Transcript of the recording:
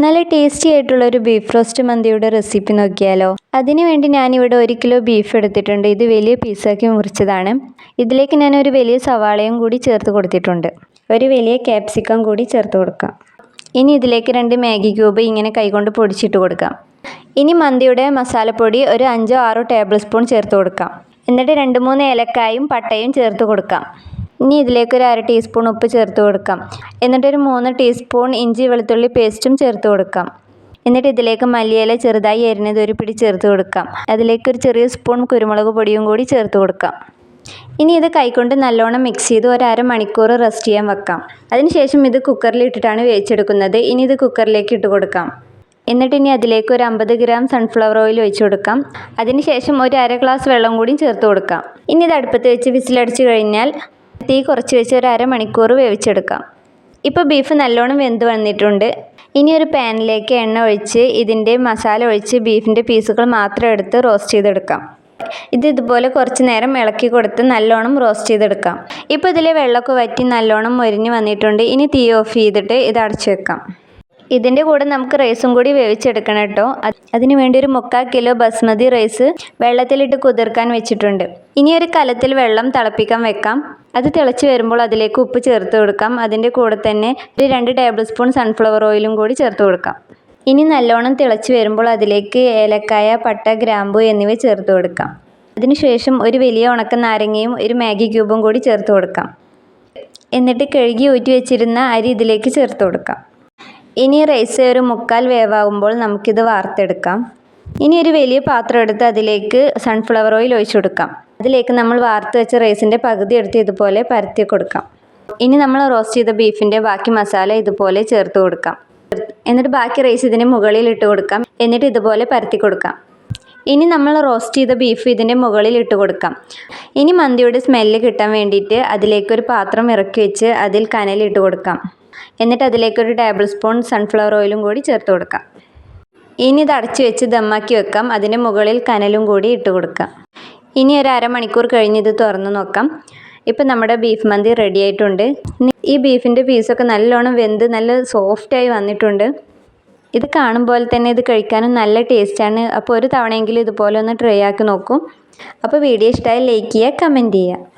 നല്ല ടേസ്റ്റി ആയിട്ടുള്ളൊരു beef roast മന്തിയുടെ റെസിപ്പി നോക്കിയാലോ. അതിനു വേണ്ടി ഞാനിവിടെ 1 കിലോ ബീഫ് എടുത്തിട്ടുണ്ട്. ഇത് വലിയ പീസാക്കി മുറിച്ചതാണ്. ഇതിലേക്ക് ഞാൻ ഒരു വലിയ സവാളയും കൂടി ചേർത്ത് കൊടുത്തിട്ടുണ്ട്. ഒരു വലിയ ക്യാപ്സിക്കം കൂടി ചേർത്ത് കൊടുക്കാം. ഇനി ഇതിലേക്ക് 2 മാഗി ക്യൂബ് ഇങ്ങനെ കൈകൊണ്ട് പൊടിച്ചിട്ട് കൊടുക്കാം. ഇനി മന്തിയുടെ മസാലപ്പൊടി ഒരു 5-6 ടേബിൾ സ്പൂൺ ചേർത്ത് കൊടുക്കാം. എന്നിട്ട് 2-3 ഏലക്കായും പട്ടയും ചേർത്ത് കൊടുക്കാം. ഇനി ഇതിലേക്ക് ഒരു 1/2 ടീസ്പൂൺ ഉപ്പ് ചേർത്ത് കൊടുക്കാം. എന്നിട്ടൊരു 3 ടീസ്പൂൺ ഇഞ്ചി വെളുത്തുള്ളി പേസ്റ്റും ചേർത്ത് കൊടുക്കാം. എന്നിട്ട് ഇതിലേക്ക് മല്ലിയില ചെറുതായി അരിഞ്ഞത് ഒരു പിടി ചേർത്ത് കൊടുക്കാം. അതിലേക്ക് ഒരു ചെറിയ സ്പൂൺ കുരുമുളക് പൊടിയും കൂടി ചേർത്ത് കൊടുക്കാം. ഇനി ഇത് കൈകൊണ്ട് നല്ലോണം മിക്സ് ചെയ്ത് ഒരു 1/2 മണിക്കൂർ റെസ്റ്റ് ചെയ്യാൻ വെക്കാം. അതിനുശേഷം ഇത് കുക്കറിൽ ഇട്ടിട്ടാണ് വേവിച്ചെടുക്കുന്നത്. ഇനി ഇത് കുക്കറിലേക്ക് ഇട്ട് കൊടുക്കാം. എന്നിട്ട് ഇനി അതിലേക്ക് ഒരു 50 ഗ്രാം സൺഫ്ലവർ ഓയിൽ ഒഴിച്ച് കൊടുക്കാം. അതിനുശേഷം ഒരു 1/2 ഗ്ലാസ് വെള്ളം കൂടി ചേർത്ത് കൊടുക്കാം. ഇനി ഇത് അടുപ്പത്ത് വെച്ച് വിസിലടിച്ച് കഴിഞ്ഞാൽ തീ കുറച്ച് വെച്ച് ഒരു 1/2 മണിക്കൂർ വേവിച്ചെടുക്കാം. ഇപ്പോൾ ബീഫ് നല്ലോണം വെന്ത് വന്നിട്ടുണ്ട്. ഇനി ഒരു പാനിലേക്ക് എണ്ണ ഒഴിച്ച് ഇതിൻ്റെ മസാല ഒഴിച്ച് ബീഫിൻ്റെ പീസുകൾ മാത്രം എടുത്ത് റോസ്റ്റ് ചെയ്തെടുക്കാം. ഇതുപോലെ കുറച്ച് നേരം ഇളക്കി കൊടുത്ത് നല്ലോണം റോസ്റ്റ് ചെയ്തെടുക്കാം. ഇപ്പോൾ ഇതിലെ വെള്ളമൊക്കെ വറ്റി നല്ലോണം മൊരിഞ്ഞ് വന്നിട്ടുണ്ട്. ഇനി തീ ഓഫ് ചെയ്തിട്ട് ഇത് അടച്ചു വെക്കാം. ഇതിൻ്റെ കൂടെ നമുക്ക് റൈസും കൂടി വേവിച്ചെടുക്കണം കേട്ടോ. അതിന് വേണ്ടി ഒരു 3/4 കിലോ ബസ്മതി റൈസ് വെള്ളത്തിലിട്ട് കുതിർക്കാൻ വെച്ചിട്ടുണ്ട്. ഇനി ഒരു കലത്തിൽ വെള്ളം തിളപ്പിക്കാൻ വെക്കാം. അത് തിളച്ച് വരുമ്പോൾ അതിലേക്ക് ഉപ്പ് ചേർത്ത് കൊടുക്കാം. അതിൻ്റെ കൂടെ തന്നെ ഒരു 2 ടേബിൾ സ്പൂൺ സൺഫ്ലവർ ഓയിലും കൂടി ചേർത്ത് കൊടുക്കാം. ഇനി നല്ലോണം തിളച്ച് വരുമ്പോൾ അതിലേക്ക് ഏലക്കായ, പട്ട, ഗ്രാമ്പു എന്നിവ ചേർത്ത് കൊടുക്കാം. അതിനുശേഷം ഒരു വലിയ ഉണക്ക നാരങ്ങയും ഒരു മാഗി ക്യൂബും കൂടി ചേർത്ത് കൊടുക്കാം. എന്നിട്ട് കഴുകി ഊറ്റി വെച്ചിരുന്ന അരി ഇതിലേക്ക് ചേർത്ത് കൊടുക്കാം. ഇനി റൈസ് ഒരു 1/4 വേവാകുമ്പോൾ നമുക്കിത് വാർത്തെടുക്കാം. ഇനി ഒരു വലിയ പാത്രം എടുത്ത് അതിലേക്ക് സൺഫ്ലവർ ഓയിൽ ഒഴിച്ചു കൊടുക്കാം. അതിലേക്ക് നമ്മൾ വാർത്ത് വെച്ച റൈസിൻ്റെ പകുതി എടുത്ത് ഇതുപോലെ പരത്തി കൊടുക്കാം. ഇനി നമ്മൾ റോസ്റ്റ് ചെയ്ത ബീഫിൻ്റെ ബാക്കി മസാല ഇതുപോലെ ചേർത്ത് കൊടുക്കാം. എന്നിട്ട് ബാക്കി റൈസ് ഇതിന് മുകളിൽ ഇട്ട് കൊടുക്കാം. എന്നിട്ട് ഇതുപോലെ പരത്തി കൊടുക്കാം. ഇനി നമ്മൾ റോസ്റ്റ് ചെയ്ത ബീഫ് ഇതിൻ്റെ മുകളിൽ ഇട്ട് കൊടുക്കാം. ഇനി മന്തിയുടെ സ്മെല്ല് കിട്ടാൻ വേണ്ടിയിട്ട് അതിലേക്കൊരു പാത്രം ഇറക്കി വെച്ച് അതിൽ കനലിട്ട് കൊടുക്കാം. എന്നിട്ട് അതിലേക്കൊരു ടേബിൾ സ്പൂൺ സൺഫ്ലവർ ഓയിലും കൂടി ചേർത്ത് കൊടുക്കാം. ഇനി ഇത് അടച്ചു വെച്ച് ദമ്മാക്കി വെക്കാം. അതിൻ്റെ മുകളിൽ കനലും കൂടി ഇട്ട് കൊടുക്കാം. ഇനി ഒരു 1/2 മണിക്കൂർ കഴിഞ്ഞ് ഇത് തുറന്ന് നോക്കാം. ഇപ്പം നമ്മുടെ ബീഫ് മന്തി റെഡി ആയിട്ടുണ്ട്. ഈ ബീഫിൻ്റെ പീസൊക്കെ നല്ലോണം വെന്ത് നല്ല സോഫ്റ്റായി വന്നിട്ടുണ്ട്. ഇത് കാണുമ്പോൾ തന്നെ ഇത് കഴിക്കാനും നല്ല ടേസ്റ്റാണ്. അപ്പോൾ ഒരു തവണയെങ്കിലും ഇതുപോലെ ഒന്ന് ട്രൈ ആക്കി നോക്കൂ. അപ്പോൾ വീഡിയോ ഇഷ്ടമായി ലൈക്ക് ചെയ്യുക, കമൻറ്റ് ചെയ്യുക.